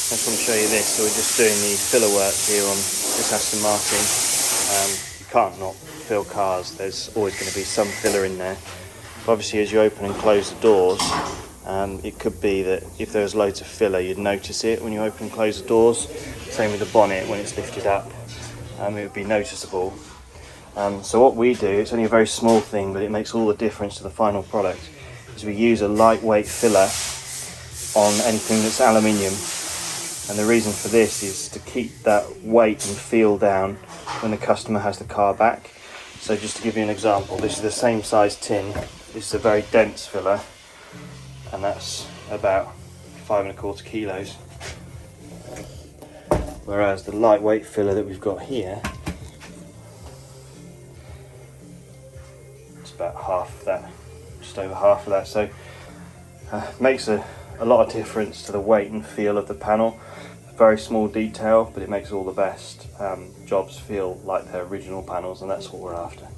I just want to show you this. So we're just doing the filler work here on this Aston Martin. You can't not fill cars. There's always going to be some filler in there. But obviously, as you open and close the doors, it could be that if there was loads of filler, you'd notice it when you open and close the doors. Same with the bonnet when it's lifted up, it would be noticeable. So what we do, it's only a very small thing, but it makes all the difference to the final product, is we use a lightweight filler on anything that's aluminium. And the reason for this is to keep that weight and feel down when the customer has the car back. So just to give you an example, this is the same size tin. This is a very dense filler, and that's about 5¼ kilos. Whereas the lightweight filler that we've got here, it's about half of that, just over half of that. So makes a lot of difference to the weight and feel of the panel. Very small detail, but it makes all the best jobs feel like their original panels, and that's what we're after.